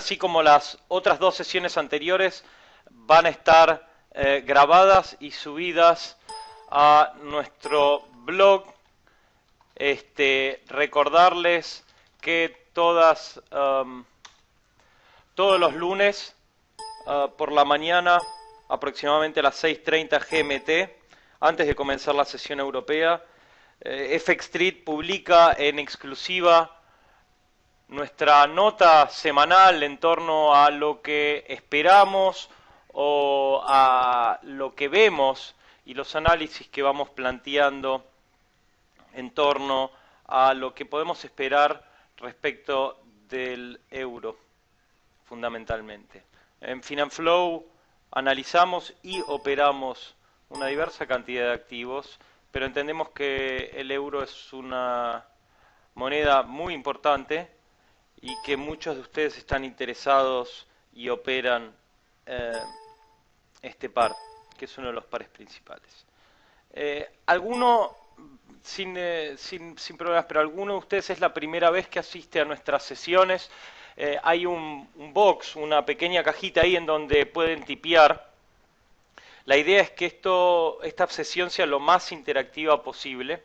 así como las otras dos sesiones anteriores, van a estar grabadas y subidas a nuestro blog. Recordarles que todos los lunes por la mañana, aproximadamente a las 6:30 GMT, antes de comenzar la sesión europea, FX Street publica en exclusiva nuestra nota semanal en torno a lo que esperamos o a lo que vemos y los análisis que vamos planteando en torno a lo que podemos esperar respecto del euro, fundamentalmente. En Finanflow analizamos y operamos una diversa cantidad de activos, pero entendemos que el euro es una moneda muy importante y que muchos de ustedes están interesados y operan este par, que es uno de los pares principales. Alguno, sin problemas, pero alguno de ustedes es la primera vez que asiste a nuestras sesiones. Hay un box, una pequeña cajita ahí en donde pueden tipear. La idea es que esta sesión sea lo más interactiva posible,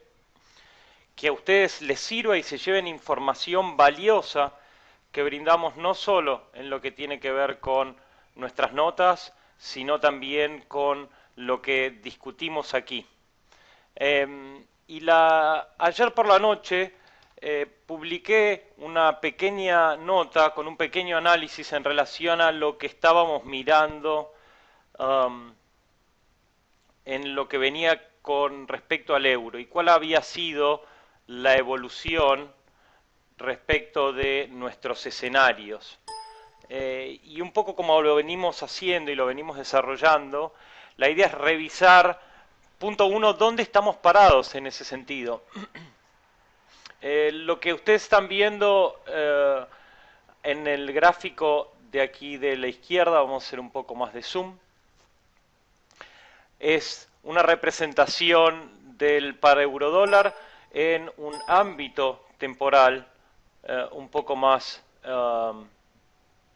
que a ustedes les sirva y se lleven información valiosa que brindamos no solo en lo que tiene que ver con nuestras notas, sino también con lo que discutimos aquí. Ayer por la noche publiqué una pequeña nota con un pequeño análisis en relación a lo que estábamos mirando en lo que venía con respecto al euro y cuál había sido la evolución respecto de nuestros escenarios. Y un poco como lo venimos haciendo y lo venimos desarrollando, la idea es revisar, punto uno, dónde estamos parados en ese sentido. Lo que ustedes están viendo en el gráfico de aquí de la izquierda, vamos a hacer un poco más de zoom, es una representación del par euro-dólar en un ámbito temporal un poco más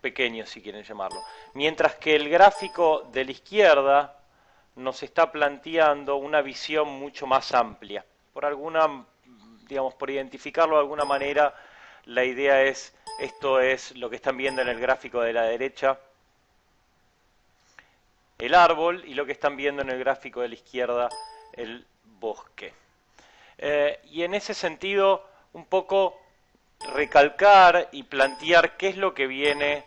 pequeño, si quieren llamarlo. Mientras que el gráfico de la izquierda nos está planteando una visión mucho más amplia. Por identificarlo de alguna manera, la idea es, esto es lo que están viendo en el gráfico de la derecha, el árbol, y lo que están viendo en el gráfico de la izquierda, el bosque. Y en ese sentido, un poco recalcar y plantear qué es lo que viene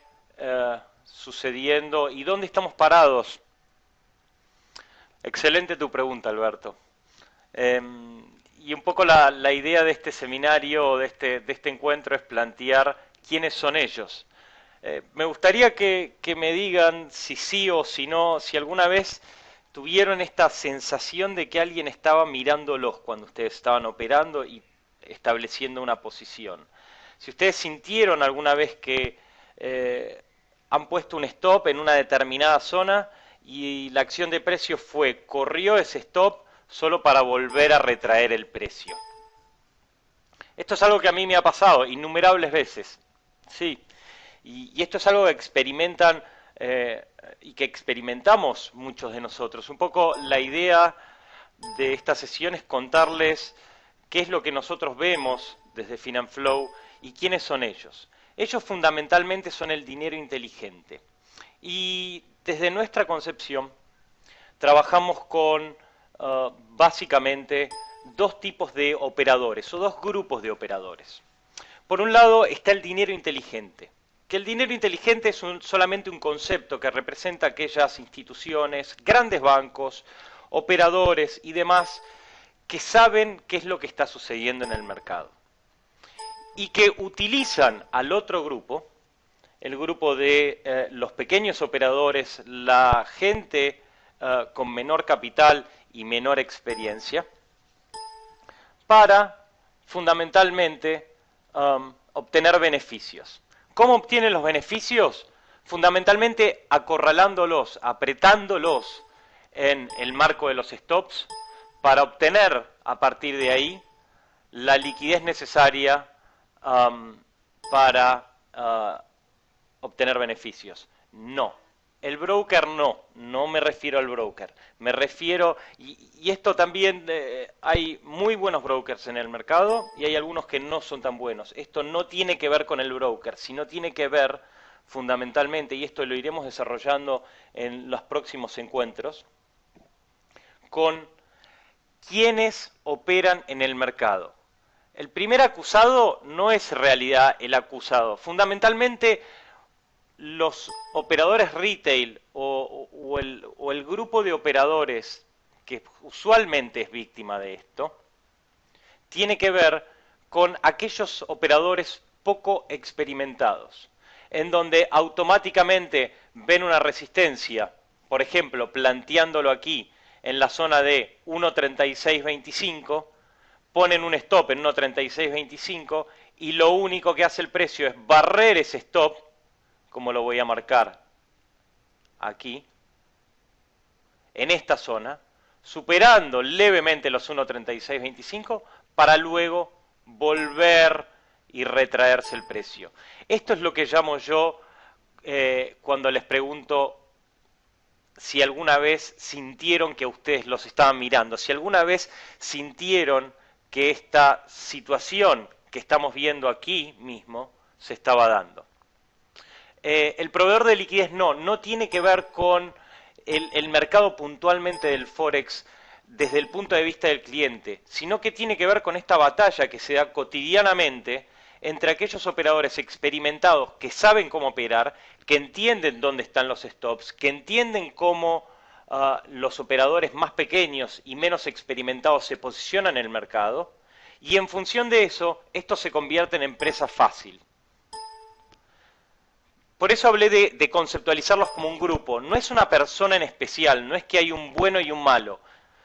sucediendo y dónde estamos parados. Excelente tu pregunta, Alberto. Y un poco la idea de este seminario, de este encuentro, es plantear quiénes son ellos. Me gustaría que me digan si sí o si no, si alguna vez tuvieron esta sensación de que alguien estaba mirándolos cuando ustedes estaban operando y estableciendo una posición. Si ustedes sintieron alguna vez que han puesto un stop en una determinada zona y la acción de precio corrió ese stop solo para volver a retraer el precio. Esto es algo que a mí me ha pasado innumerables veces. Sí. Y esto es algo que experimentan y que experimentamos muchos de nosotros. Un poco la idea de esta sesión es contarles qué es lo que nosotros vemos desde Finanflow y quiénes son ellos. Ellos fundamentalmente son el dinero inteligente. Y desde nuestra concepción trabajamos con básicamente dos tipos de operadores o dos grupos de operadores. Por un lado está el dinero inteligente, que el dinero inteligente es solamente un concepto que representa aquellas instituciones, grandes bancos, operadores y demás que saben qué es lo que está sucediendo en el mercado y que utilizan al otro grupo, el grupo de los pequeños operadores, la gente con menor capital y menor experiencia, para fundamentalmente obtener beneficios. ¿Cómo obtienen los beneficios? Fundamentalmente acorralándolos, apretándolos en el marco de los stops para obtener a partir de ahí la liquidez necesaria para obtener beneficios. No, el broker no me refiero al broker, me refiero, y esto también, hay muy buenos brokers en el mercado y hay algunos que no son tan buenos. Esto no tiene que ver con el broker, sino tiene que ver fundamentalmente, y esto lo iremos desarrollando en los próximos encuentros, con quienes operan en el mercado. El primer acusado no es en realidad el acusado. Fundamentalmente, los operadores retail o el grupo de operadores que usualmente es víctima de esto, tiene que ver con aquellos operadores poco experimentados, en donde automáticamente ven una resistencia, por ejemplo, planteándolo aquí en la zona de 1.3625, ponen un stop en 1.3625 y lo único que hace el precio es barrer ese stop, como lo voy a marcar aquí, en esta zona, superando levemente los 1.3625 para luego volver y retraerse el precio. Esto es lo que llamo yo cuando les pregunto si alguna vez sintieron que ustedes los estaban mirando, si alguna vez sintieron que esta situación que estamos viendo aquí mismo se estaba dando. El proveedor de liquidez no tiene que ver con el mercado puntualmente del Forex desde el punto de vista del cliente, sino que tiene que ver con esta batalla que se da cotidianamente entre aquellos operadores experimentados que saben cómo operar, que entienden dónde están los stops, que entienden cómo los operadores más pequeños y menos experimentados se posicionan en el mercado, y en función de eso, esto se convierte en empresa fácil. Por eso hablé de conceptualizarlos como un grupo. No es una persona en especial, no es que hay un bueno y un malo.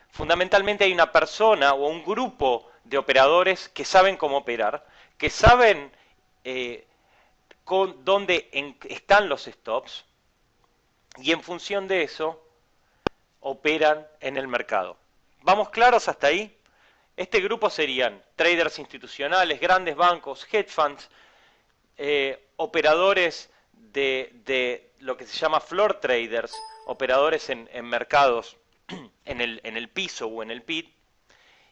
Fundamentalmente hay una persona o un grupo de operadores que saben cómo operar, que saben dónde están los stops, y en función de eso operan en el mercado. ¿Vamos claros hasta ahí? Este grupo serían traders institucionales, grandes bancos, hedge funds, operadores de lo que se llama floor traders, operadores en mercados en el piso o en el pit,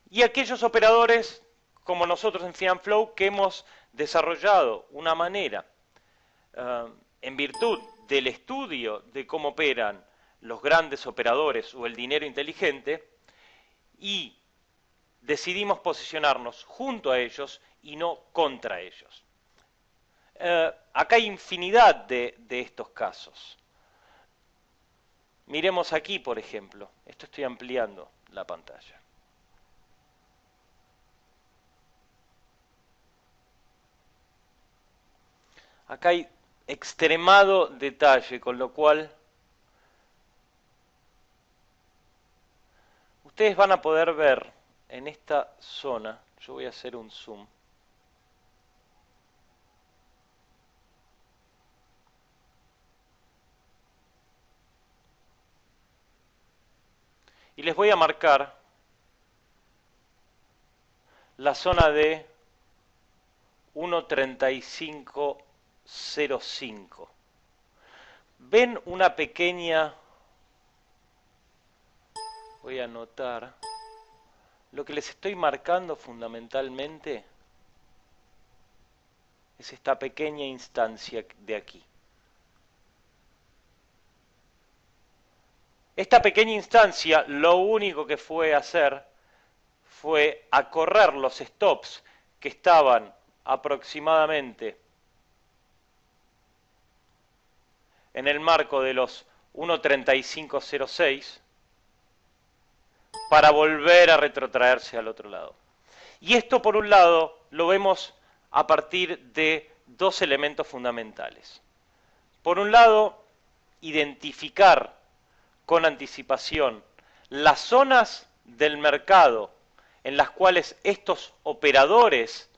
y aquellos operadores como nosotros en Fianflow que hemos desarrollado una manera, en virtud del estudio de cómo operan los grandes operadores o el dinero inteligente, y decidimos posicionarnos junto a ellos y no contra ellos. Acá hay infinidad de estos casos. Miremos aquí, por ejemplo. Esto estoy ampliando la pantalla. Acá hay extremado detalle, con lo cual ustedes van a poder ver en esta zona, yo voy a hacer un zoom, y les voy a marcar la zona de 1.3505. ¿Ven una pequeña? Voy a anotar. Lo que les estoy marcando fundamentalmente es esta pequeña instancia de aquí. Esta pequeña instancia lo único que fue hacer fue a correr los stops que estaban aproximadamente en el marco de los 1.3506 para volver a retrotraerse al otro lado. Y esto, por un lado, lo vemos a partir de dos elementos fundamentales. Por un lado, identificar con anticipación las zonas del mercado en las cuales estos operadores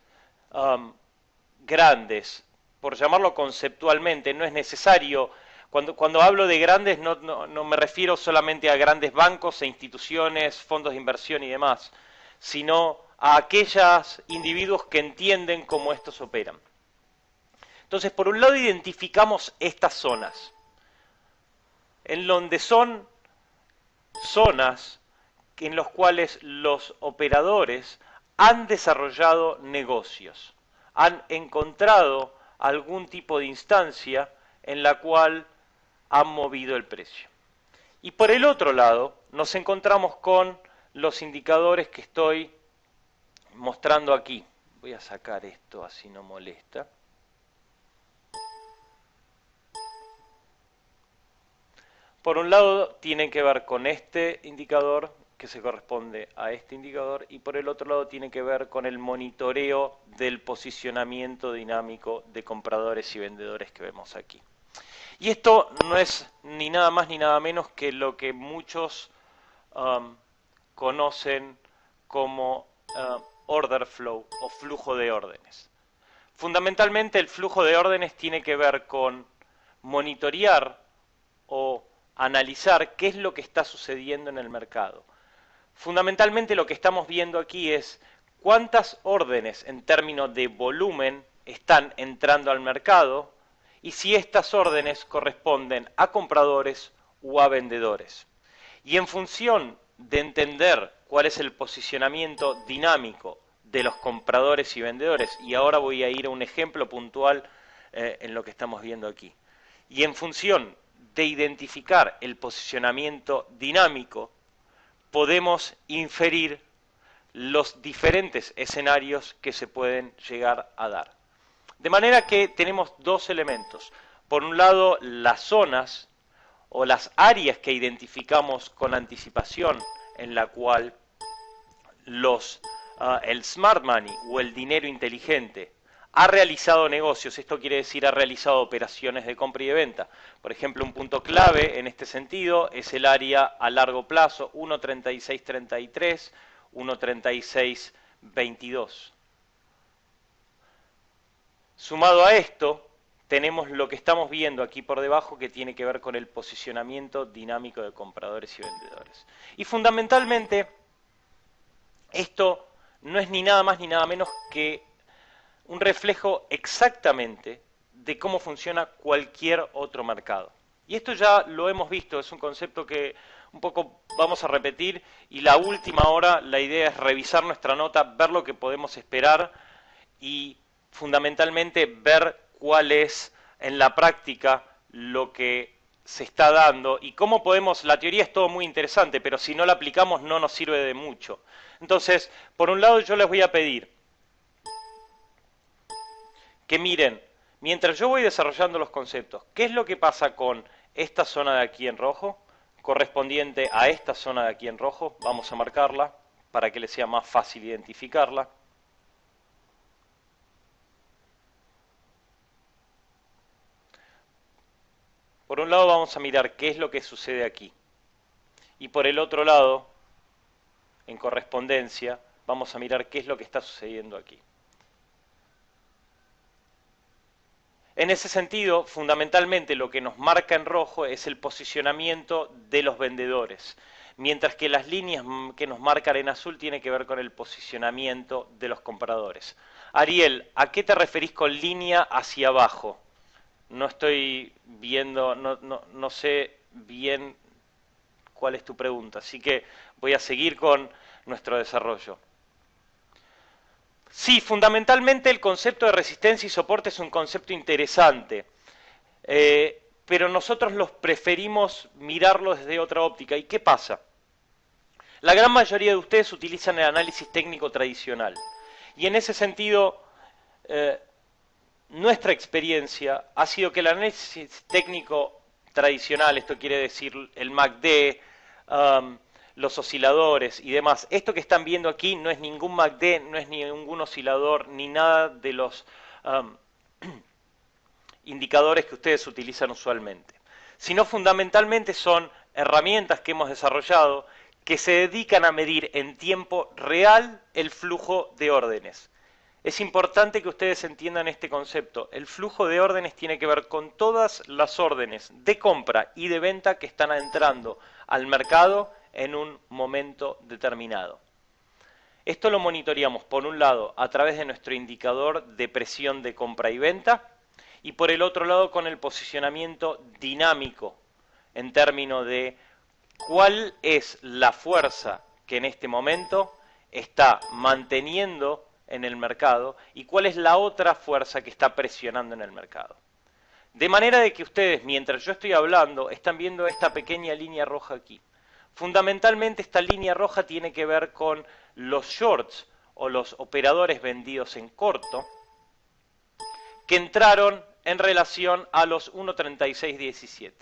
grandes, por llamarlo conceptualmente, no es necesario, cuando hablo de grandes no me refiero solamente a grandes bancos e instituciones, fondos de inversión y demás, sino a aquellos individuos que entienden cómo estos operan. Entonces, por un lado identificamos estas zonas, en donde son zonas en las cuales los operadores han desarrollado negocios, han encontrado algún tipo de instancia en la cual han movido el precio. Y por el otro lado, nos encontramos con los indicadores que estoy mostrando aquí. Voy a sacar esto, así no molesta. Por un lado, tiene que ver con este indicador, que se corresponde a este indicador, y por el otro lado tiene que ver con el monitoreo del posicionamiento dinámico de compradores y vendedores que vemos aquí. Y esto no es ni nada más ni nada menos que lo que muchos conocen como order flow o flujo de órdenes. Fundamentalmente el flujo de órdenes tiene que ver con monitorear o analizar qué es lo que está sucediendo en el mercado. Fundamentalmente lo que estamos viendo aquí es cuántas órdenes en términos de volumen están entrando al mercado y si estas órdenes corresponden a compradores o a vendedores. Y en función de entender cuál es el posicionamiento dinámico de los compradores y vendedores, y ahora voy a ir a un ejemplo puntual en lo que estamos viendo aquí, y en función de identificar el posicionamiento dinámico, podemos inferir los diferentes escenarios que se pueden llegar a dar. De manera que tenemos dos elementos. Por un lado, las zonas o las áreas que identificamos con anticipación en la cual el smart money o el dinero inteligente ha realizado negocios, esto quiere decir ha realizado operaciones de compra y de venta. Por ejemplo, un punto clave en este sentido es el área a largo plazo 1.3633, 1.3622. Sumado a esto, tenemos lo que estamos viendo aquí por debajo que tiene que ver con el posicionamiento dinámico de compradores y vendedores. Y fundamentalmente, esto no es ni nada más ni nada menos que un reflejo exactamente de cómo funciona cualquier otro mercado. Y esto ya lo hemos visto, es un concepto que un poco vamos a repetir y la última hora la idea es revisar nuestra nota, ver lo que podemos esperar y fundamentalmente ver cuál es en la práctica lo que se está dando y cómo podemos, la teoría es todo muy interesante, pero si no la aplicamos no nos sirve de mucho. Entonces, por un lado yo les voy a pedir que miren, mientras yo voy desarrollando los conceptos, ¿qué es lo que pasa con esta zona de aquí en rojo? Correspondiente a esta zona de aquí en rojo, vamos a marcarla para que les sea más fácil identificarla. Por un lado vamos a mirar qué es lo que sucede aquí. Y por el otro lado, en correspondencia, vamos a mirar qué es lo que está sucediendo aquí. En ese sentido, fundamentalmente lo que nos marca en rojo es el posicionamiento de los vendedores, mientras que las líneas que nos marcan en azul tienen que ver con el posicionamiento de los compradores. Ariel, ¿a qué te referís con línea hacia abajo? No estoy viendo, no sé bien cuál es tu pregunta, así que voy a seguir con nuestro desarrollo. Sí, fundamentalmente el concepto de resistencia y soporte es un concepto interesante, pero nosotros los preferimos mirarlo desde otra óptica. ¿Y qué pasa? La gran mayoría de ustedes utilizan el análisis técnico tradicional, y en ese sentido nuestra experiencia ha sido que el análisis técnico tradicional, esto quiere decir el MACD, los osciladores y demás, esto que están viendo aquí no es ningún MACD, no es ningún oscilador, ni nada de los indicadores que ustedes utilizan usualmente, sino fundamentalmente son herramientas que hemos desarrollado que se dedican a medir en tiempo real el flujo de órdenes. Es importante que ustedes entiendan este concepto. El flujo de órdenes tiene que ver con todas las órdenes de compra y de venta que están entrando al mercado en un momento determinado. Esto lo monitoreamos, por un lado, a través de nuestro indicador de presión de compra y venta, y por el otro lado con el posicionamiento dinámico en términos de cuál es la fuerza que en este momento está manteniendo en el mercado y cuál es la otra fuerza que está presionando en el mercado. De manera de que ustedes, mientras yo estoy hablando, están viendo esta pequeña línea roja aquí. Fundamentalmente esta línea roja tiene que ver con los shorts o los operadores vendidos en corto que entraron en relación a los 1.3617.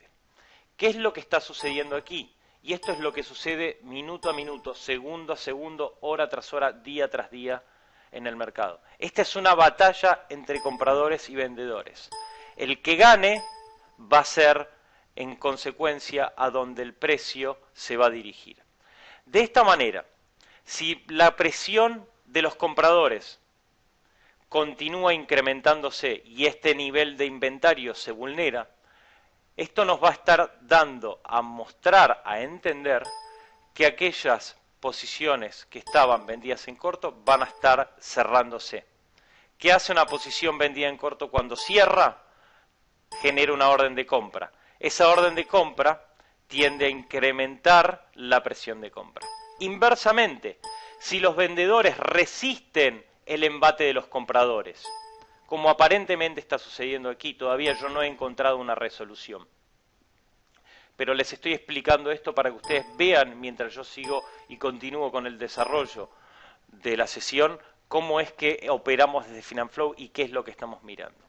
¿Qué es lo que está sucediendo aquí? Y esto es lo que sucede minuto a minuto, segundo a segundo, hora tras hora, día tras día en el mercado. Esta es una batalla entre compradores y vendedores. El que gane va a ser en consecuencia a donde el precio se va a dirigir. De esta manera, si la presión de los compradores continúa incrementándose y este nivel de inventario se vulnera, esto nos va a estar dando a mostrar, a entender que aquellas posiciones que estaban vendidas en corto van a estar cerrándose. ¿Qué hace una posición vendida en corto cuando cierra? Genera una orden de compra. Esa orden de compra tiende a incrementar la presión de compra. Inversamente, si los vendedores resisten el embate de los compradores, como aparentemente está sucediendo aquí, todavía yo no he encontrado una resolución. Pero les estoy explicando esto para que ustedes vean, mientras yo sigo y continúo con el desarrollo de la sesión, cómo es que operamos desde Finanflow y qué es lo que estamos mirando.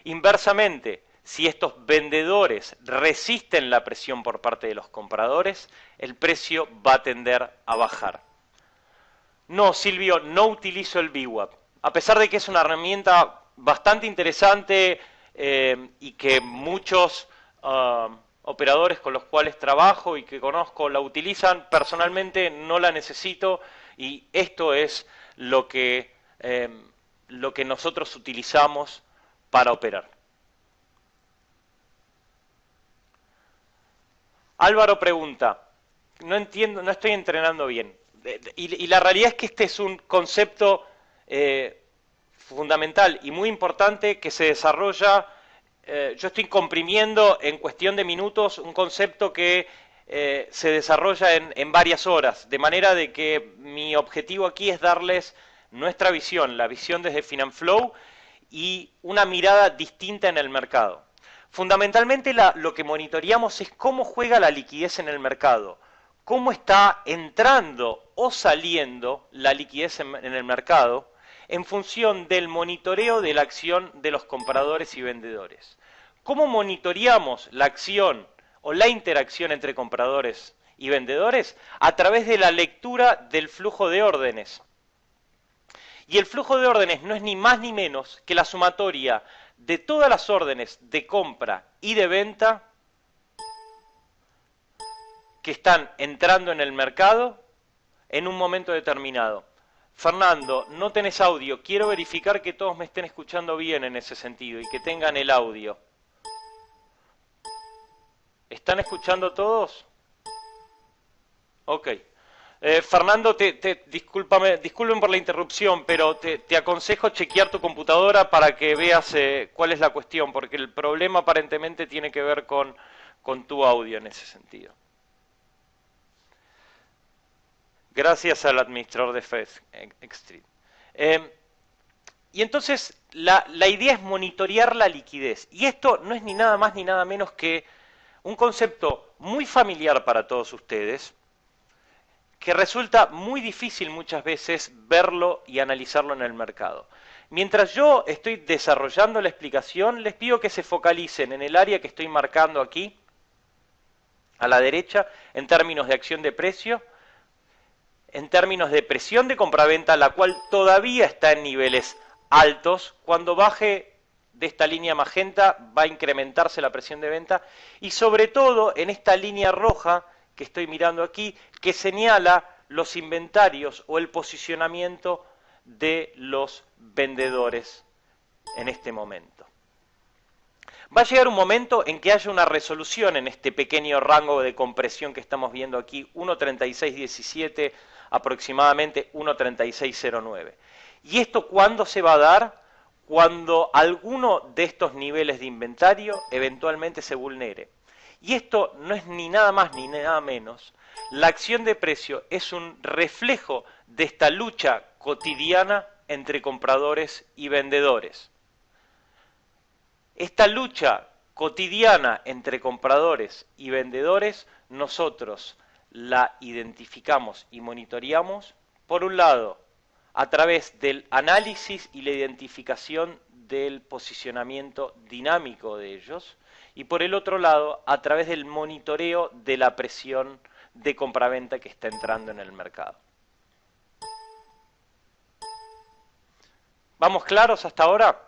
Inversamente, si estos vendedores resisten la presión por parte de los compradores, el precio va a tender a bajar. No, Silvio, no utilizo el VWAP. A pesar de que es una herramienta bastante interesante y que muchos operadores con los cuales trabajo y que conozco la utilizan, personalmente no la necesito y esto es lo que nosotros utilizamos para operar. Álvaro pregunta, no entiendo, no estoy entrenando bien. Y la realidad es que este es un concepto fundamental y muy importante que se desarrolla, yo estoy comprimiendo en cuestión de minutos un concepto que se desarrolla en varias horas, de manera de que mi objetivo aquí es darles nuestra visión, la visión desde Finanflow y una mirada distinta en el mercado. Fundamentalmente lo que monitoreamos es cómo juega la liquidez en el mercado, cómo está entrando o saliendo la liquidez en el mercado en función del monitoreo de la acción de los compradores y vendedores. ¿Cómo monitoreamos la acción o la interacción entre compradores y vendedores? A través de la lectura del flujo de órdenes. Y el flujo de órdenes no es ni más ni menos que la sumatoria de todas las órdenes de compra y de venta que están entrando en el mercado en un momento determinado. Fernando, no tenés audio. Quiero verificar que todos me estén escuchando bien en ese sentido y que tengan el audio. ¿Están escuchando todos? Ok. Fernando, disculpen por la interrupción, pero te aconsejo chequear tu computadora para que veas cuál es la cuestión, porque el problema aparentemente tiene que ver con tu audio en ese sentido. Gracias al administrador de FedExtreme. Y entonces la idea es monitorear la liquidez. Y esto no es ni nada más ni nada menos que un concepto muy familiar para todos ustedes, que resulta muy difícil muchas veces verlo y analizarlo en el mercado. Mientras yo estoy desarrollando la explicación, les pido que se focalicen en el área que estoy marcando aquí, a la derecha, en términos de acción de precio, en términos de presión de compraventa, la cual todavía está en niveles altos. Cuando baje de esta línea magenta va a incrementarse la presión de venta, y sobre todo en esta línea roja que estoy mirando aquí, que señala los inventarios o el posicionamiento de los vendedores en este momento. Va a llegar un momento en que haya una resolución en este pequeño rango de compresión que estamos viendo aquí, 1.3617 aproximadamente 1.3609. ¿Y esto cuándo se va a dar? cuando alguno de estos niveles de inventario eventualmente se vulnere. Y esto no es ni nada más ni nada menos. La acción de precio es un reflejo de esta lucha cotidiana entre compradores y vendedores. Esta lucha cotidiana entre compradores y vendedores, nosotros la identificamos y monitoreamos, por un lado, a través del análisis y la identificación del posicionamiento dinámico de ellos, y por el otro lado, a través del monitoreo de la presión de compraventa que está entrando en el mercado. ¿Vamos claros hasta ahora?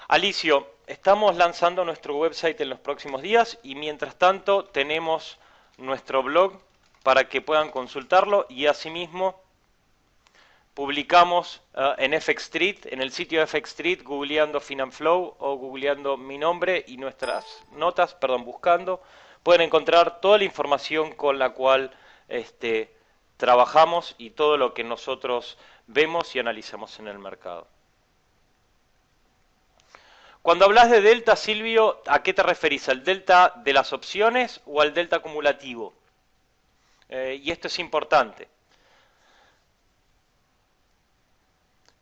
Alicio, estamos lanzando nuestro website en los próximos días y mientras tanto tenemos nuestro blog para que puedan consultarlo y asimismo publicamos en FX Street, en el sitio FX Street, googleando Finanflow o googleando mi nombre y nuestras notas, buscando, pueden encontrar toda la información con la cual trabajamos y todo lo que nosotros vemos y analizamos en el mercado. Cuando hablas de delta, Silvio, ¿a qué te referís? ¿Al delta de las opciones o al delta acumulativo? Y esto es importante.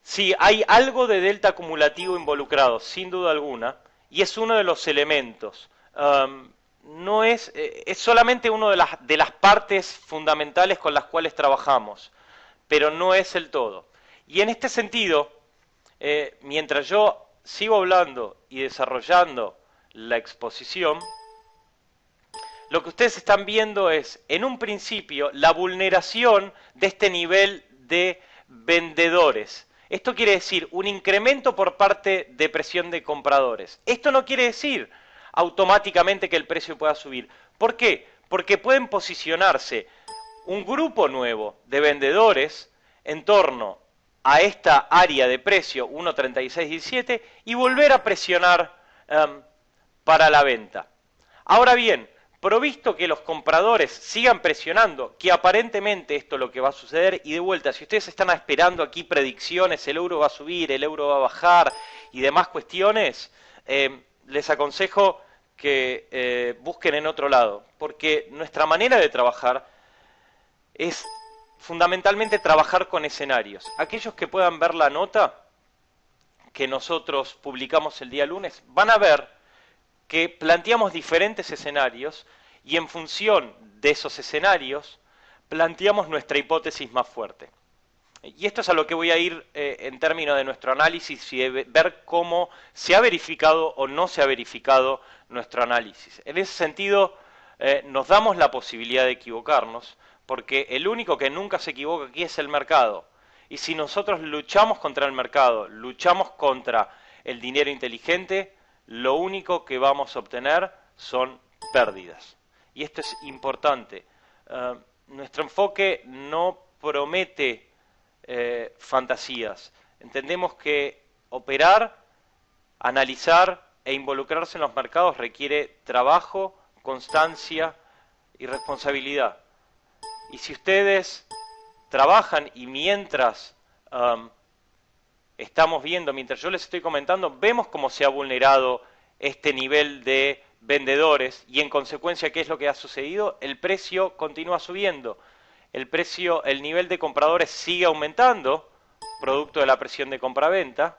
Sí, hay algo de delta acumulativo involucrado, sin duda alguna, y es uno de los elementos. No es solamente una de las partes fundamentales con las cuales trabajamos, pero no es el todo. Y en este sentido, mientras yo sigo hablando y desarrollando la exposición, lo que ustedes están viendo es, en un principio, la vulneración de este nivel de vendedores. Esto quiere decir un incremento por parte de presión de compradores. Esto no quiere decir automáticamente que el precio pueda subir. ¿Por qué? Porque pueden posicionarse un grupo nuevo de vendedores en torno a esta área de precio 1.3617 y volver a presionar para la venta. Ahora bien, provisto que los compradores sigan presionando, que aparentemente esto es lo que va a suceder, y de vuelta, si ustedes están esperando aquí predicciones, el euro va a subir, el euro va a bajar y demás cuestiones, les aconsejo que busquen en otro lado, porque nuestra manera de trabajar es fundamentalmente trabajar con escenarios. Aquellos que puedan ver la nota que nosotros publicamos el día lunes, van a ver que planteamos diferentes escenarios y en función de esos escenarios planteamos nuestra hipótesis más fuerte. Y esto es a lo que voy a ir en términos de nuestro análisis y de ver cómo se ha verificado o no se ha verificado nuestro análisis. En ese sentido, nos damos la posibilidad de equivocarnos, porque el único que nunca se equivoca aquí es el mercado. Y si nosotros luchamos contra el mercado, luchamos contra el dinero inteligente, lo único que vamos a obtener son pérdidas. Y esto es importante. Nuestro enfoque no promete fantasías. Entendemos que operar, analizar e involucrarse en los mercados requiere trabajo, constancia y responsabilidad. Y si ustedes trabajan y mientras estamos viendo, mientras yo les estoy comentando, vemos cómo se ha vulnerado este nivel de vendedores y en consecuencia, ¿qué es lo que ha sucedido? El precio continúa subiendo. El nivel de compradores sigue aumentando, producto de la presión de compraventa.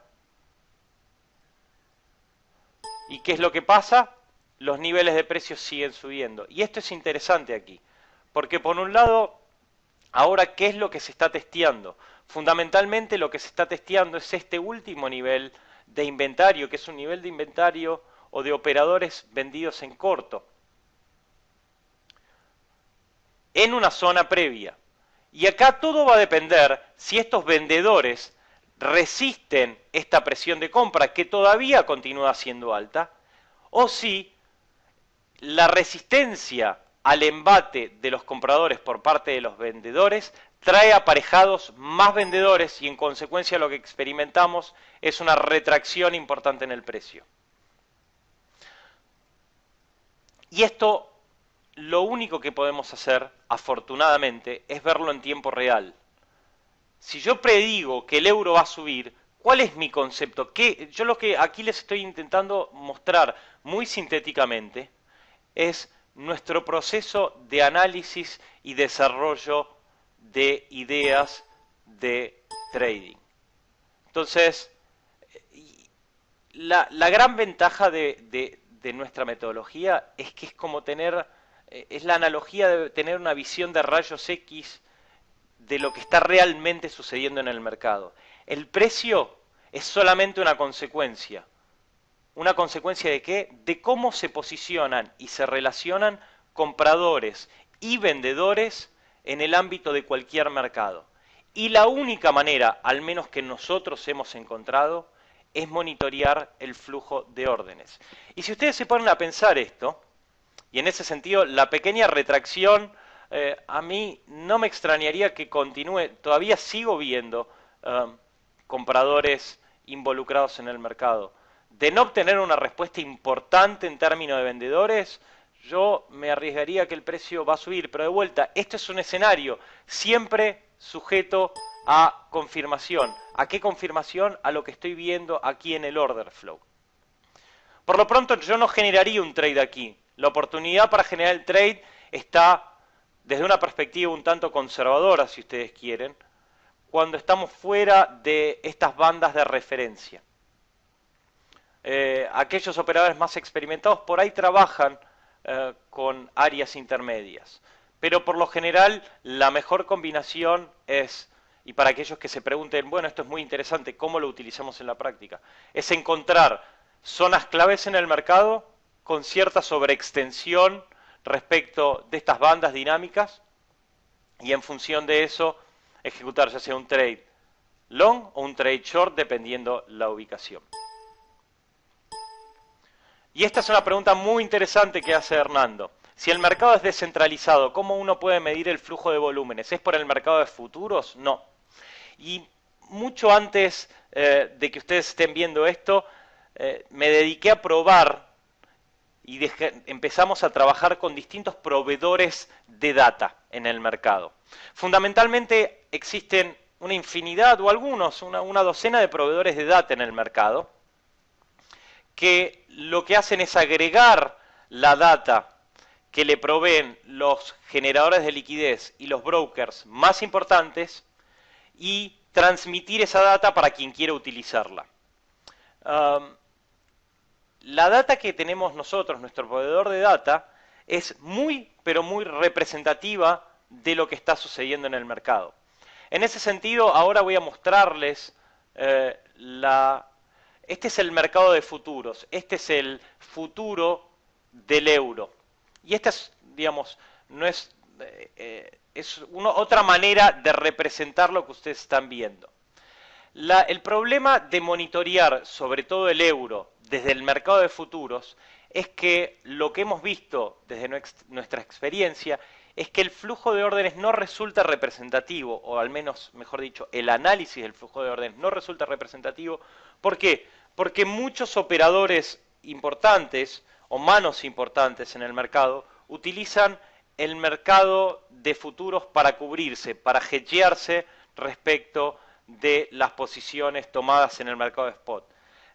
¿Y qué es lo que pasa? Los niveles de precios siguen subiendo. Y esto es interesante aquí, porque por un lado, ahora, ¿qué es lo que se está testeando? Fundamentalmente lo que se está testeando es este último nivel de inventario, que es un nivel de inventario o de operadores vendidos en corto, en una zona previa. Y acá todo va a depender si estos vendedores resisten esta presión de compra, que todavía continúa siendo alta, o si la resistencia al embate de los compradores por parte de los vendedores trae aparejados más vendedores y en consecuencia lo que experimentamos es una retracción importante en el precio. Y esto, lo único que podemos hacer, afortunadamente, es verlo en tiempo real. Si yo predigo que el euro va a subir, ¿Cuál es mi concepto? Yo lo que aquí les estoy intentando mostrar muy sintéticamente es nuestro proceso de análisis y desarrollo de ideas de trading. Entonces, la gran ventaja de nuestra metodología es que es como es la analogía de tener una visión de rayos X de lo que está realmente sucediendo en el mercado. El precio es solamente una consecuencia. ¿Una consecuencia de qué? De cómo se posicionan y se relacionan compradores y vendedores en el ámbito de cualquier mercado. Y la única manera, al menos que nosotros hemos encontrado, es monitorear el flujo de órdenes. Y si ustedes se ponen a pensar esto, y en ese sentido la pequeña retracción, a mí no me extrañaría que continúe, todavía sigo viendo compradores involucrados en el mercado. De no obtener una respuesta importante en términos de vendedores, yo me arriesgaría que el precio va a subir, pero de vuelta, este es un escenario siempre sujeto a confirmación. ¿A qué confirmación? A lo que estoy viendo aquí en el order flow. Por lo pronto yo no generaría un trade aquí. La oportunidad para generar el trade está desde una perspectiva un tanto conservadora, si ustedes quieren, cuando estamos fuera de estas bandas de referencia. Aquellos operadores más experimentados por ahí trabajan con áreas intermedias. Pero por lo general la mejor combinación es, y para aquellos que se pregunten, bueno, esto es muy interesante, ¿cómo lo utilizamos en la práctica? Es encontrar zonas claves en el mercado con cierta sobreextensión respecto de estas bandas dinámicas y en función de eso ejecutar ya sea un trade long o un trade short dependiendo la ubicación. Y esta es una pregunta muy interesante que hace Hernando. Si el mercado es descentralizado, ¿cómo uno puede medir el flujo de volúmenes? ¿Es por el mercado de futuros? No. Y mucho antes de que ustedes estén viendo esto, me dediqué a probar y empezamos a trabajar con distintos proveedores de data en el mercado. Fundamentalmente existen una infinidad o algunos, una docena de proveedores de data en el mercado que lo que hacen es agregar la data que le proveen los generadores de liquidez y los brokers más importantes y transmitir esa data para quien quiera utilizarla. La data que tenemos nosotros, nuestro proveedor de data, es muy, pero muy representativa de lo que está sucediendo en el mercado. En ese sentido, ahora voy a mostrarles este es el mercado de futuros, este es el futuro del euro. Y esta es, digamos, no es, otra manera de representar lo que ustedes están viendo. El problema de monitorear, sobre todo el euro, desde el mercado de futuros, es que lo que hemos visto desde nuestra experiencia es que el flujo de órdenes no resulta representativo, o al menos, mejor dicho, el análisis del flujo de órdenes no resulta representativo. ¿Por qué? Porque muchos operadores importantes o manos importantes en el mercado utilizan el mercado de futuros para cubrirse, para hedgearse respecto de las posiciones tomadas en el mercado de spot.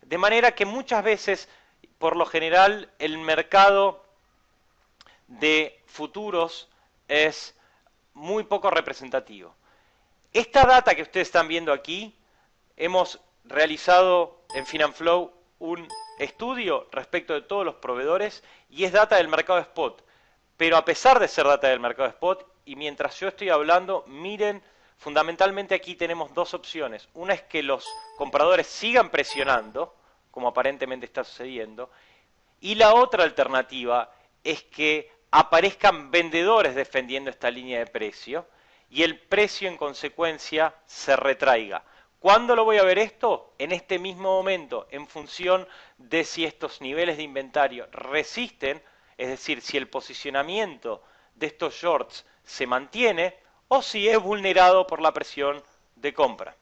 De manera que muchas veces, por lo general, el mercado de futuros es muy poco representativo. Esta data que ustedes están viendo aquí, hemos realizado en Finanflow un estudio respecto de todos los proveedores y es data del mercado de spot. Pero a pesar de ser data del mercado de spot, y mientras yo estoy hablando, miren, fundamentalmente aquí tenemos dos opciones. Una es que los compradores sigan presionando, como aparentemente está sucediendo, y la otra alternativa es que aparezcan vendedores defendiendo esta línea de precio y el precio en consecuencia se retraiga. ¿Cuándo lo voy a ver esto? En este mismo momento, en función de si estos niveles de inventario resisten, es decir, si el posicionamiento de estos shorts se mantiene o si es vulnerado por la presión de compra.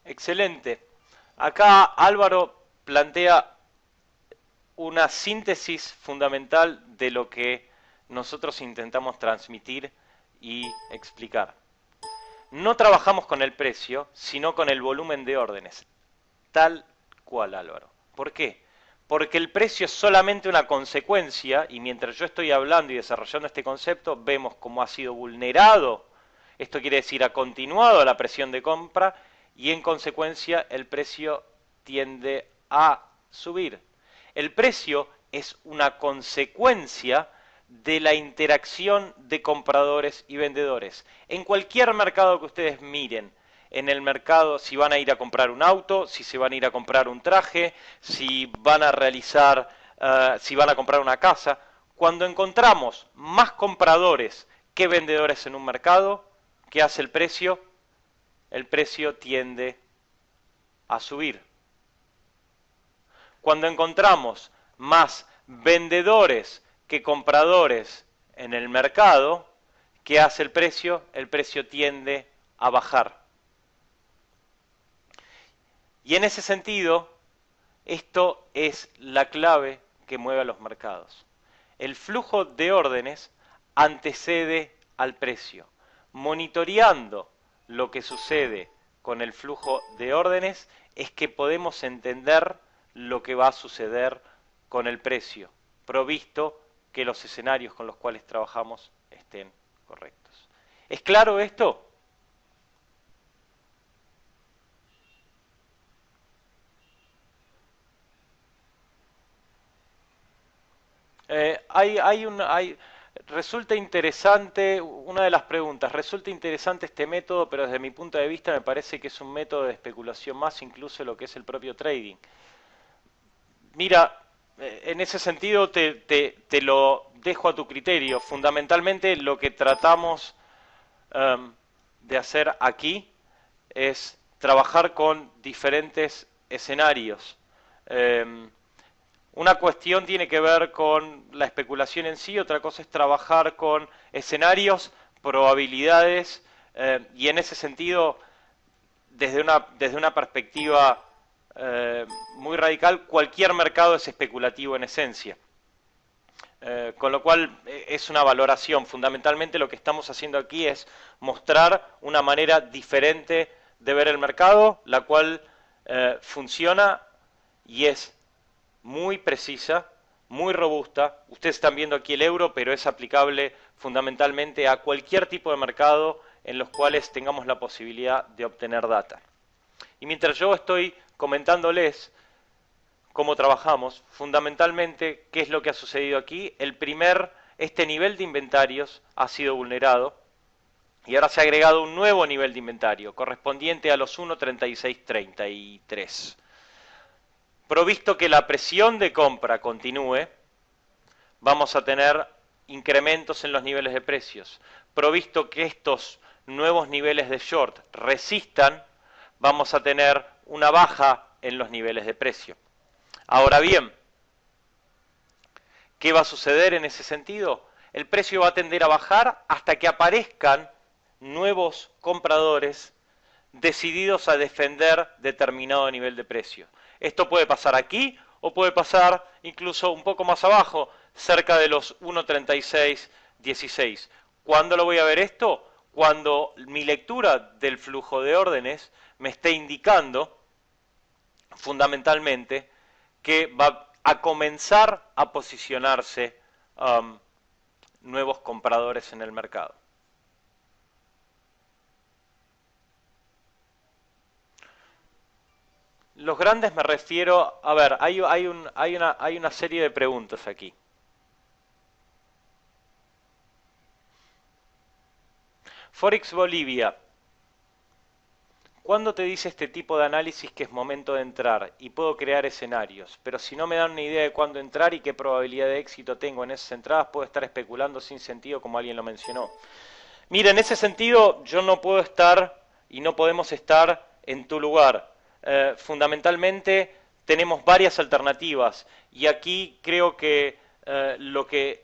Excelente. Acá Álvaro plantea una síntesis fundamental de lo que nosotros intentamos transmitir y explicar. No trabajamos con el precio, sino con el volumen de órdenes. Tal cual, Álvaro. ¿Por qué? Porque el precio es solamente una consecuencia, y mientras yo estoy hablando y desarrollando este concepto, vemos cómo ha sido vulnerado. Esto quiere decir, ha continuado la presión de compra, y en consecuencia el precio tiende a subir. El precio es una consecuencia de la interacción de compradores y vendedores. En cualquier mercado que ustedes miren, en el mercado, si van a ir a comprar un auto, si se van a ir a comprar un traje, si van a realizar, si van a comprar una casa, cuando encontramos más compradores que vendedores en un mercado, ¿qué hace el precio? El precio tiende a subir. Cuando encontramos más vendedores que compradores en el mercado, ¿qué hace el precio? El precio tiende a bajar. Y en ese sentido, esto es la clave que mueve a los mercados. El flujo de órdenes antecede al precio. Monitoreando lo que sucede con el flujo de órdenes es que podemos entender lo que va a suceder con el precio, provisto que los escenarios con los cuales trabajamos estén correctos. ¿Es claro esto? Resulta interesante, una de las preguntas, resulta interesante este método, pero desde mi punto de vista me parece que es un método de especulación más incluso de lo que es el propio trading. Mira, en ese sentido te lo dejo a tu criterio. Fundamentalmente lo que tratamos de hacer aquí es trabajar con diferentes escenarios. Una cuestión tiene que ver con la especulación en sí, otra cosa es trabajar con escenarios, probabilidades, y en ese sentido, desde una perspectiva muy radical, cualquier mercado es especulativo en esencia. Con lo cual es una valoración. Fundamentalmente lo que estamos haciendo aquí es mostrar una manera diferente de ver el mercado, la cual funciona y es muy precisa, muy robusta. Ustedes están viendo aquí el euro, pero es aplicable fundamentalmente a cualquier tipo de mercado en los cuales tengamos la posibilidad de obtener data. Y mientras yo estoy comentándoles cómo trabajamos, fundamentalmente, ¿qué es lo que ha sucedido aquí? Este nivel de inventarios ha sido vulnerado y ahora se ha agregado un nuevo nivel de inventario, correspondiente a los 1.3633. Provisto que la presión de compra continúe, vamos a tener incrementos en los niveles de precios. Provisto que estos nuevos niveles de short resistan, vamos a tener una baja en los niveles de precio. Ahora bien, ¿qué va a suceder en ese sentido? El precio va a tender a bajar hasta que aparezcan nuevos compradores decididos a defender determinado nivel de precio. Esto puede pasar aquí o puede pasar incluso un poco más abajo, cerca de los 1.3616. ¿Cuándo lo voy a ver esto? Cuando mi lectura del flujo de órdenes me esté indicando fundamentalmente que va a comenzar a posicionarse nuevos compradores en el mercado. Los grandes me refiero, a ver, hay una serie de preguntas aquí. Forex Bolivia. ¿Cuándo te dice este tipo de análisis que es momento de entrar y puedo crear escenarios? Pero si no me dan una idea de cuándo entrar y qué probabilidad de éxito tengo en esas entradas, puedo estar especulando sin sentido como alguien lo mencionó. Mira, en ese sentido yo no puedo estar y no podemos estar en tu lugar. Fundamentalmente tenemos varias alternativas y aquí creo que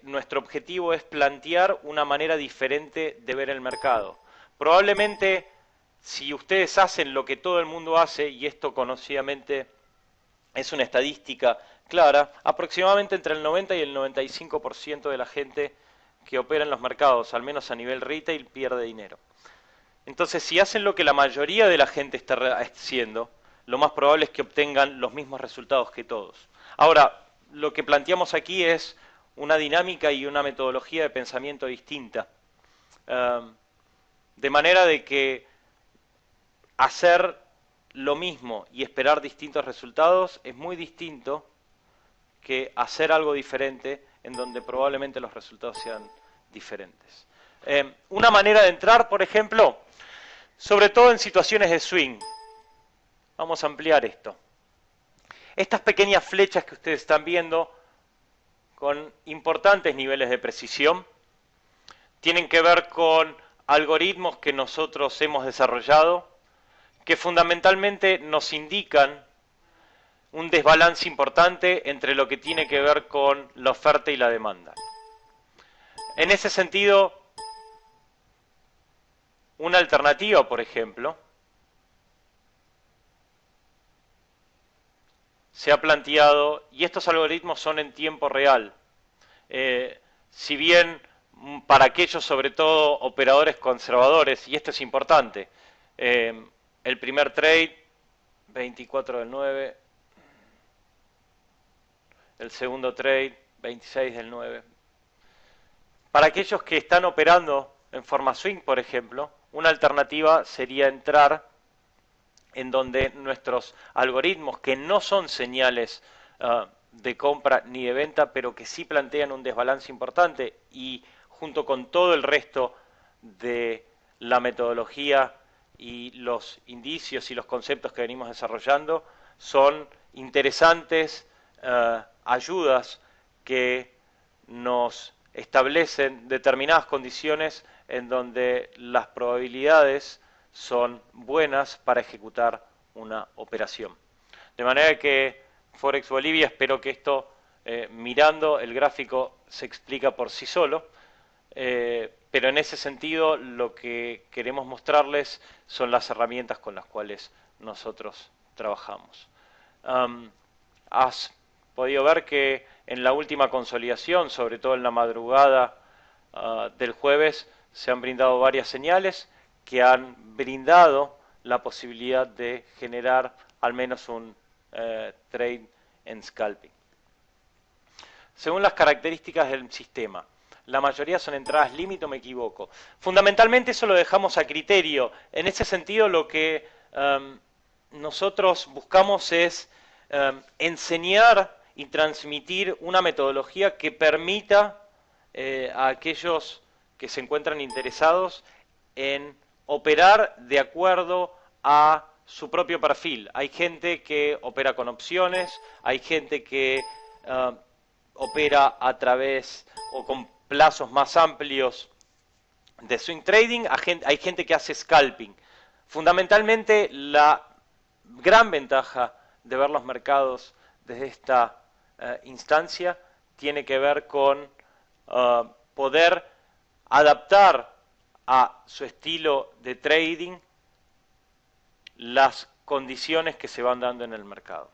nuestro objetivo es plantear una manera diferente de ver el mercado. Probablemente si ustedes hacen lo que todo el mundo hace, y esto conocidamente es una estadística clara, aproximadamente entre el 90 y el 95% de la gente que opera en los mercados, al menos a nivel retail, pierde dinero. Entonces, si hacen lo que la mayoría de la gente está haciendo, lo más probable es que obtengan los mismos resultados que todos. Ahora, lo que planteamos aquí es una dinámica y una metodología de pensamiento distinta. De manera de que hacer lo mismo y esperar distintos resultados es muy distinto que hacer algo diferente en donde probablemente los resultados sean diferentes. Una manera de entrar, por ejemplo, sobre todo en situaciones de swing. Vamos a ampliar esto. Estas pequeñas flechas que ustedes están viendo con importantes niveles de precisión tienen que ver con algoritmos que nosotros hemos desarrollado que fundamentalmente nos indican un desbalance importante entre lo que tiene que ver con la oferta y la demanda. En ese sentido, una alternativa, por ejemplo, se ha planteado, y estos algoritmos son en tiempo real, si bien para aquellos sobre todo operadores conservadores, y esto es importante, el primer trade, 24 del 9, el segundo trade, 26 del 9. Para aquellos que están operando en forma swing, por ejemplo, una alternativa sería entrar en donde nuestros algoritmos, que no son señales de compra ni de venta, pero que sí plantean un desbalance importante y junto con todo el resto de la metodología y los indicios y los conceptos que venimos desarrollando, son interesantes ayudas que nos establecen determinadas condiciones en donde las probabilidades son buenas para ejecutar una operación. De manera que Forex Bolivia, espero que esto, mirando el gráfico, se explica por sí solo, pero en ese sentido lo que queremos mostrarles son las herramientas con las cuales nosotros trabajamos. Has podido ver que en la última consolidación, sobre todo en la madrugada del jueves, se han brindado varias señales que han brindado la posibilidad de generar al menos un trade en scalping. Según las características del sistema, la mayoría son entradas límite o me equivoco. Fundamentalmente eso lo dejamos a criterio. En ese sentido lo que nosotros buscamos es enseñar y transmitir una metodología que permita a aquellos que se encuentran interesados en operar de acuerdo a su propio perfil. Hay gente que opera con opciones, hay gente que opera a través o con plazos más amplios de swing trading, hay gente que hace scalping. Fundamentalmente la gran ventaja de ver los mercados desde esta instancia tiene que ver con poder adaptar a su estilo de trading las condiciones que se van dando en el mercado.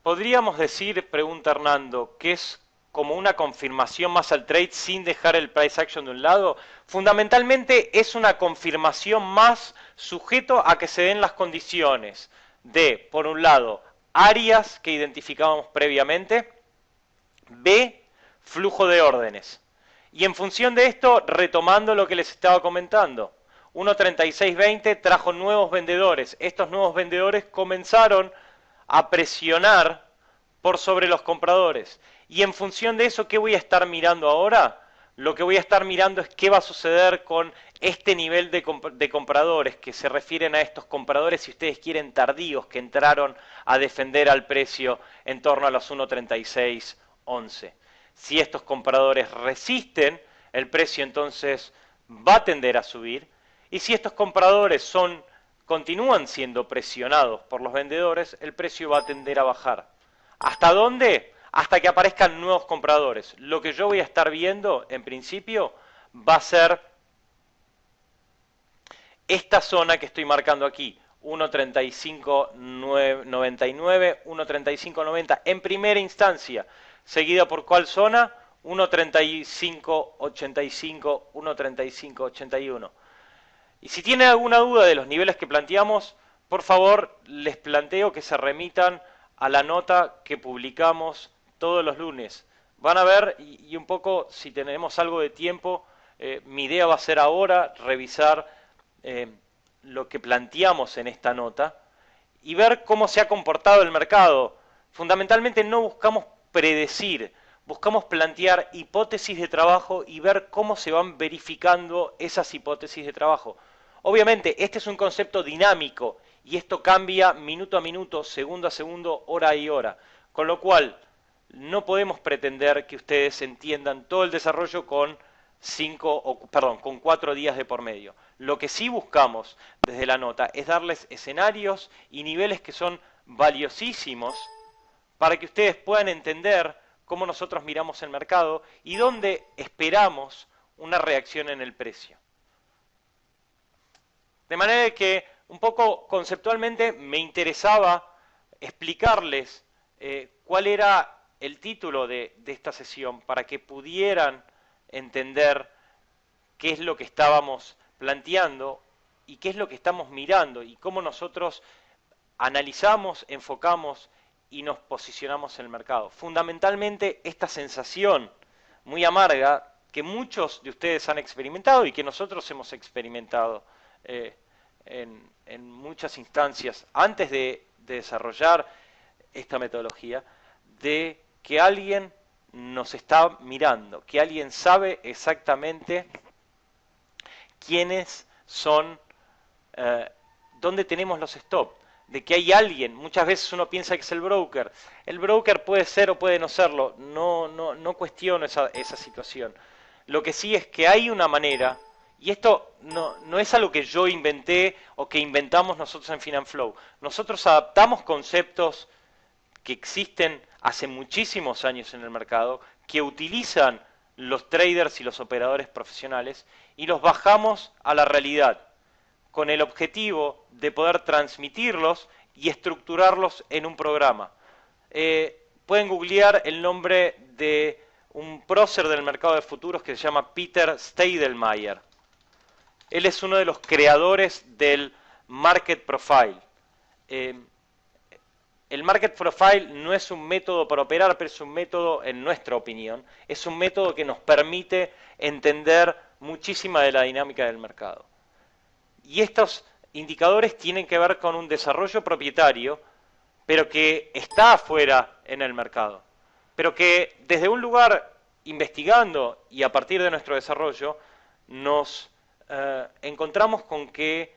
Podríamos decir, pregunta Hernando, que es como una confirmación más al trade sin dejar el price action de un lado. Fundamentalmente es una confirmación más sujeto a que se den las condiciones de, por un lado, áreas que identificábamos previamente, B, flujo de órdenes. Y en función de esto, retomando lo que les estaba comentando, 1.3620 trajo nuevos vendedores. Estos nuevos vendedores comenzaron a presionar por sobre los compradores. Y en función de eso, ¿qué voy a estar mirando ahora? Lo que voy a estar mirando es qué va a suceder con este nivel de compradores, que se refieren a estos compradores, si ustedes quieren, tardíos, que entraron a defender al precio en torno a los 1.3611. Si estos compradores resisten, el precio entonces va a tender a subir. Y si estos compradores continúan siendo presionados por los vendedores, el precio va a tender a bajar. ¿Hasta dónde? Hasta que aparezcan nuevos compradores. Lo que yo voy a estar viendo, en principio, va a ser esta zona que estoy marcando aquí, 1.3599, 1.3590 en primera instancia, seguida por ¿cuál zona? 1.3585, 1.3581. Y si tienen alguna duda de los niveles que planteamos, por favor, les planteo que se remitan a la nota que publicamos todos los lunes. Van a ver, y un poco, si tenemos algo de tiempo, mi idea va a ser ahora revisar lo que planteamos en esta nota y ver cómo se ha comportado el mercado. Fundamentalmente no buscamos predecir, buscamos plantear hipótesis de trabajo y ver cómo se van verificando esas hipótesis de trabajo. Obviamente, este es un concepto dinámico y esto cambia minuto a minuto, segundo a segundo, hora a hora. Con lo cual, no podemos pretender que ustedes entiendan todo el desarrollo con 4 días de por medio. Lo que sí buscamos desde la nota es darles escenarios y niveles que son valiosísimos para que ustedes puedan entender cómo nosotros miramos el mercado y dónde esperamos una reacción en el precio. De manera que un poco conceptualmente me interesaba explicarles cuál era el título de esta sesión para que pudieran entender qué es lo que estábamos planteando y qué es lo que estamos mirando y cómo nosotros analizamos, enfocamos y nos posicionamos en el mercado. Fundamentalmente esta sensación muy amarga que muchos de ustedes han experimentado y que nosotros hemos experimentado en muchas instancias antes de desarrollar esta metodología, de que alguien nos está mirando, que alguien sabe exactamente quiénes son, dónde tenemos los stop, de que hay alguien, muchas veces uno piensa que es el broker puede ser o puede no serlo, no cuestiono esa situación. Lo que sí es que hay una manera, y esto no es algo que yo inventé o que inventamos nosotros en Finanflow, nosotros adaptamos conceptos que existen hace muchísimos años en el mercado, que utilizan los traders y los operadores profesionales, y los bajamos a la realidad, con el objetivo de poder transmitirlos y estructurarlos en un programa. Pueden googlear el nombre de un prócer del mercado de futuros que se llama Peter Steidelmayer. Él es uno de los creadores del Market Profile. El Market Profile no es un método para operar, pero es un método, en nuestra opinión, es un método que nos permite entender muchísima de la dinámica del mercado. Y estos indicadores tienen que ver con un desarrollo propietario, pero que está afuera en el mercado. Pero que desde un lugar investigando y a partir de nuestro desarrollo nos encontramos con que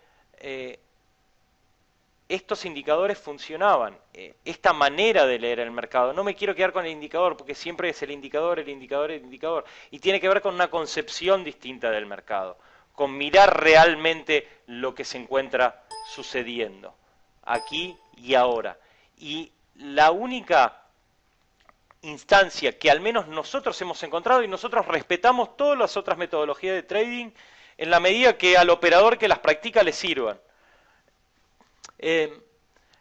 estos indicadores funcionaban, esta manera de leer el mercado. No me quiero quedar con el indicador, porque siempre es el indicador, el indicador, el indicador. Y tiene que ver con una concepción distinta del mercado, con mirar realmente lo que se encuentra sucediendo, aquí y ahora. Y la única instancia que al menos nosotros hemos encontrado, y nosotros respetamos todas las otras metodologías de trading, en la medida que al operador que las practica le sirvan.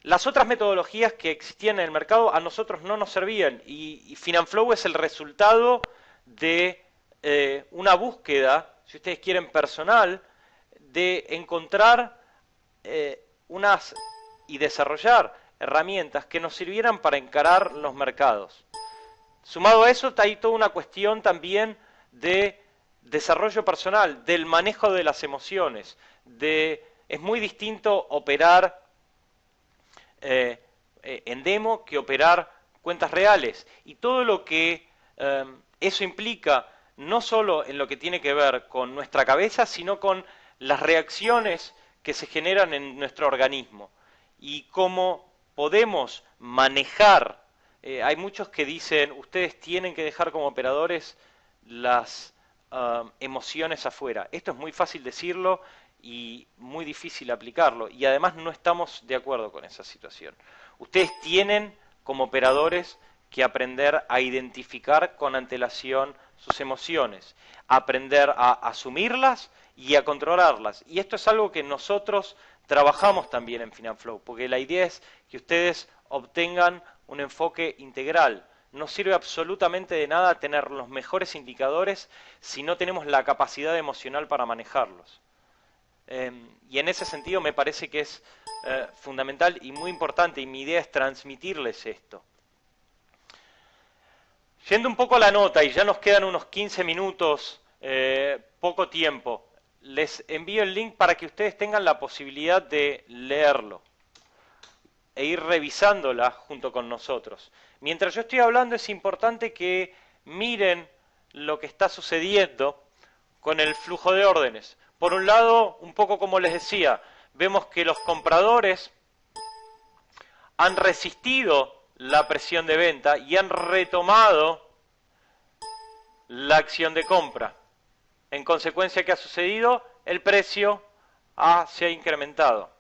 Las otras metodologías que existían en el mercado a nosotros no nos servían y Finanflow es el resultado de una búsqueda, si ustedes quieren personal, de encontrar y desarrollar herramientas que nos sirvieran para encarar los mercados. Sumado a eso, hay toda una cuestión también de desarrollo personal, del manejo de las emociones. Es muy distinto operar en demo que operar cuentas reales. Y todo lo que eso implica, no solo en lo que tiene que ver con nuestra cabeza, sino con las reacciones que se generan en nuestro organismo. Y cómo podemos manejar. Hay muchos que dicen, ustedes tienen que dejar como operadores las emociones afuera. Esto es muy fácil decirlo y muy difícil aplicarlo, y además no estamos de acuerdo con esa situación. Ustedes tienen como operadores que aprender a identificar con antelación sus emociones, aprender a asumirlas y a controlarlas. Y esto es algo que nosotros trabajamos también en Finanflow, porque la idea es que ustedes obtengan un enfoque integral. No sirve absolutamente de nada tener los mejores indicadores si no tenemos la capacidad emocional para manejarlos. Y en ese sentido me parece que es fundamental y muy importante, y mi idea es transmitirles esto. Yendo un poco a la nota, y ya nos quedan unos 15 minutos, poco tiempo, les envío el link para que ustedes tengan la posibilidad de leerlo e ir revisándola junto con nosotros. Mientras yo estoy hablando es importante que miren lo que está sucediendo con el flujo de órdenes. Por un lado, un poco como les decía, vemos que los compradores han resistido la presión de venta y han retomado la acción de compra. En consecuencia, ¿qué ha sucedido? El precio se ha incrementado.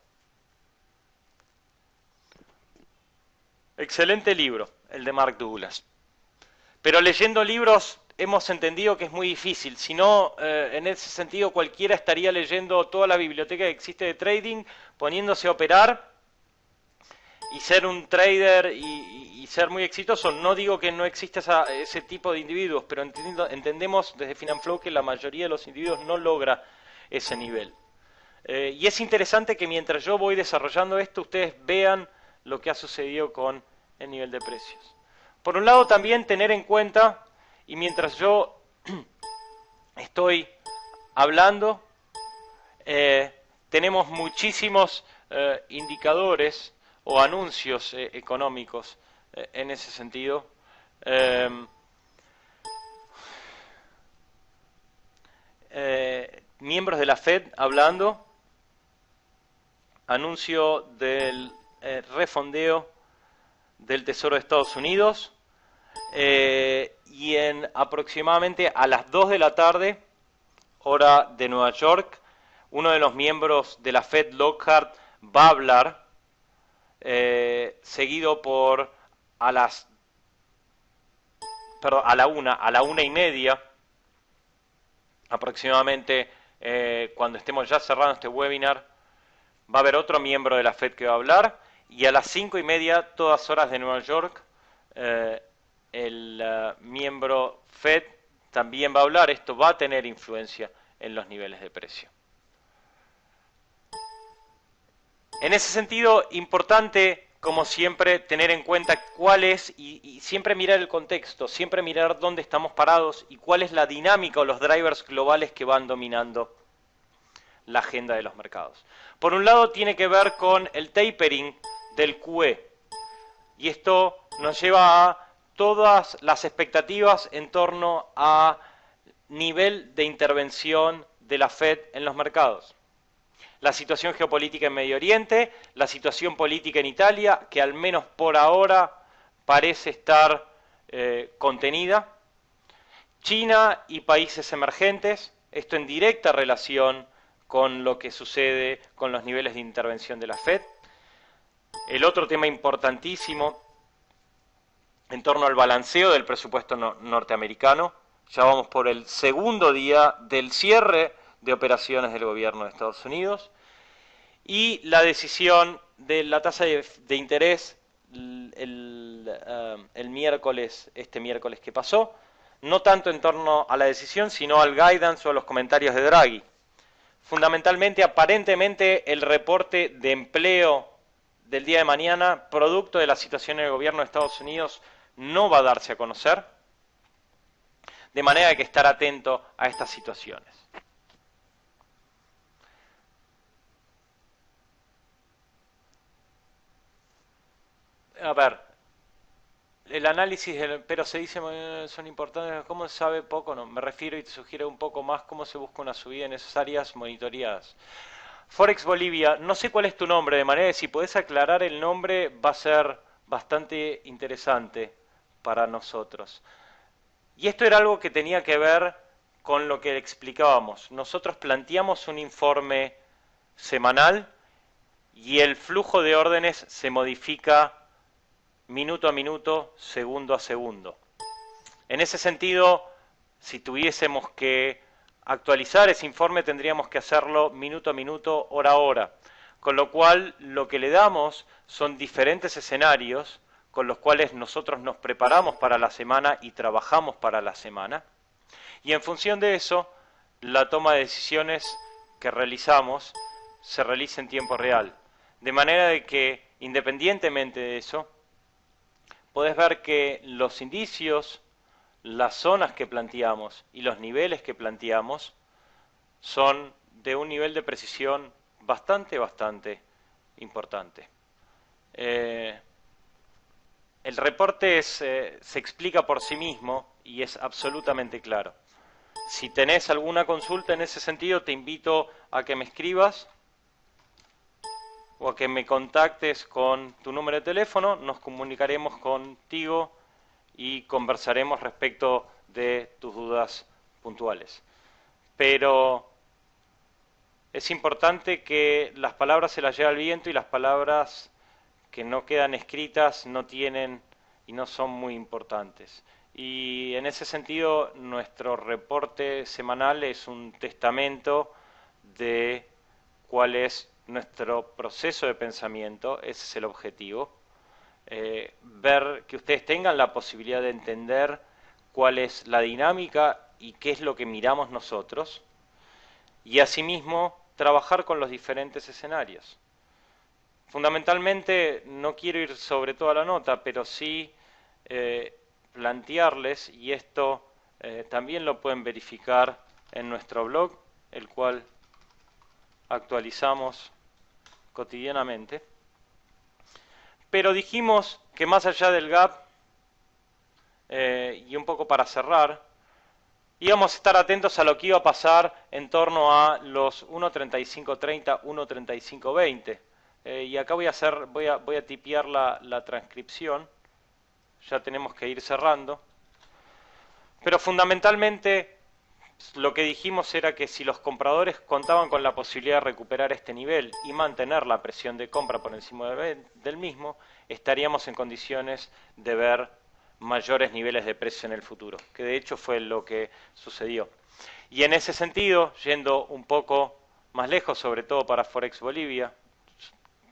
Excelente libro, el de Mark Douglas. Pero leyendo libros hemos entendido que es muy difícil. Si no, en ese sentido cualquiera estaría leyendo toda la biblioteca que existe de trading, poniéndose a operar y ser un trader y ser muy exitoso. No digo que no exista ese tipo de individuos, pero entendemos desde Finanflow que la mayoría de los individuos no logra ese nivel. Y es interesante que mientras yo voy desarrollando esto, ustedes vean lo que ha sucedido con el nivel de precios. Por un lado, también tener en cuenta, y mientras yo estoy hablando, tenemos muchísimos indicadores o anuncios económicos en ese sentido. Miembros de la Fed hablando, anuncio del refondeo del Tesoro de Estados Unidos, y en aproximadamente a las 2 de la tarde, hora de Nueva York, uno de los miembros de la Fed, Lockhart, va a hablar, seguido por a la 1:30 aproximadamente, cuando estemos ya cerrando este webinar, va a haber otro miembro de la Fed que va a hablar, y a las 5:30, todas horas de Nueva York, el miembro Fed también va a hablar. Esto va a tener influencia en los niveles de precio. En ese sentido, importante, como siempre, tener en cuenta cuál es, y siempre mirar el contexto, siempre mirar dónde estamos parados y cuál es la dinámica o los drivers globales que van dominando la agenda de los mercados. Por un lado, tiene que ver con el tapering del QE, y esto nos lleva a todas las expectativas en torno a nivel de intervención de la Fed en los mercados. La situación geopolítica en Medio Oriente, la situación política en Italia, que al menos por ahora parece estar contenida, China y países emergentes, esto en directa relación con lo que sucede con los niveles de intervención de la Fed. El otro tema importantísimo en torno al balanceo del presupuesto norteamericano. Ya vamos por el segundo día del cierre de operaciones del gobierno de Estados Unidos, y la decisión de la tasa de interés el miércoles, este miércoles que pasó, no tanto en torno a la decisión, sino al guidance o a los comentarios de Draghi. Fundamentalmente, aparentemente, el reporte de empleo del día de mañana, producto de la situación en el gobierno de Estados Unidos, no va a darse a conocer, de manera que hay que estar atento a estas situaciones. A ver, el análisis, pero se dice son importantes, ¿cómo se sabe poco? No, me refiero y te sugiero un poco más cómo se busca una subida en esas áreas monitoreadas. Forex Bolivia, no sé cuál es tu nombre, de manera que si podés aclarar el nombre va a ser bastante interesante para nosotros. Y esto era algo que tenía que ver con lo que explicábamos. Nosotros planteamos un informe semanal y el flujo de órdenes se modifica minuto a minuto, segundo a segundo. En ese sentido, Si tuviésemos que actualizar ese informe tendríamos que hacerlo minuto a minuto, hora a hora. Con lo cual lo que le damos son diferentes escenarios con los cuales nosotros nos preparamos para la semana y trabajamos para la semana. Y en función de eso, la toma de decisiones que realizamos se realiza en tiempo real. De manera de que, independientemente de eso, podés ver que los indicios, las zonas que planteamos y los niveles que planteamos son de un nivel de precisión bastante importante. El reporte se explica por sí mismo y es absolutamente claro. Si tenés alguna consulta en ese sentido, te invito a que me escribas o a que me contactes con tu número de teléfono, nos comunicaremos contigo y conversaremos respecto de tus dudas puntuales. Pero es importante que las palabras se las lleve al viento y las palabras que no quedan escritas no tienen y no son muy importantes. Y en ese sentido, nuestro reporte semanal es un testamento de cuál es nuestro proceso de pensamiento, ese es el objetivo. Ver que ustedes tengan la posibilidad de entender cuál es la dinámica y qué es lo que miramos nosotros, y asimismo trabajar con los diferentes escenarios. Fundamentalmente, no quiero ir sobre toda la nota, pero sí plantearles, y esto también lo pueden verificar en nuestro blog, el cual actualizamos cotidianamente. Pero dijimos que más allá del gap, y un poco para cerrar, íbamos a estar atentos a lo que iba a pasar en torno a los 1.3530, 1.3520. Y acá voy a tipear la transcripción. Ya tenemos que ir cerrando. Pero fundamentalmente lo que dijimos era que si los compradores contaban con la posibilidad de recuperar este nivel y mantener la presión de compra por encima del mismo, estaríamos en condiciones de ver mayores niveles de precio en el futuro, que de hecho fue lo que sucedió. Y en ese sentido, yendo un poco más lejos, sobre todo para Forex Bolivia,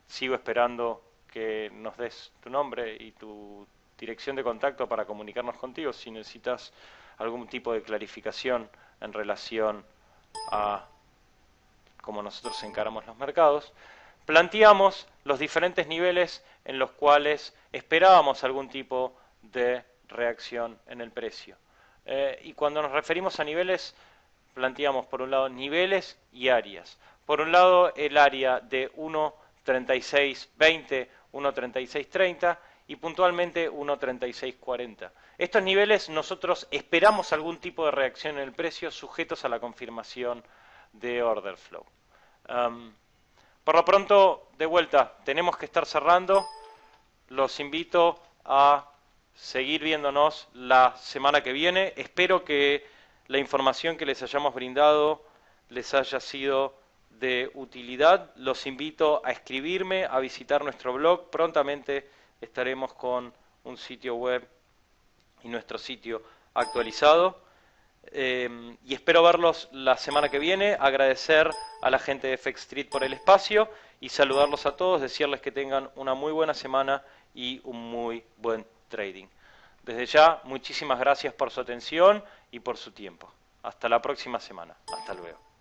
sigo esperando que nos des tu nombre y tu dirección de contacto para comunicarnos contigo si necesitas algún tipo de clarificación en relación a cómo nosotros encaramos los mercados. Planteamos los diferentes niveles en los cuales esperábamos algún tipo de reacción en el precio. Y cuando nos referimos a niveles, planteamos por un lado niveles y áreas. Por un lado el área de 1.3620, 1.3630 y puntualmente 1.3640. Estos niveles nosotros esperamos algún tipo de reacción en el precio sujetos a la confirmación de order flow. Por lo pronto, de vuelta, tenemos que estar cerrando. Los invito a seguir viéndonos la semana que viene. Espero que la información que les hayamos brindado les haya sido de utilidad. Los invito a escribirme, a visitar nuestro blog. Prontamente estaremos con un sitio web y nuestro sitio actualizado. Y espero verlos la semana que viene. Agradecer a la gente de FX Street por el espacio y saludarlos a todos, decirles que tengan una muy buena semana y un muy buen trading. Desde ya, muchísimas gracias por su atención y por su tiempo. Hasta la próxima semana. Hasta luego.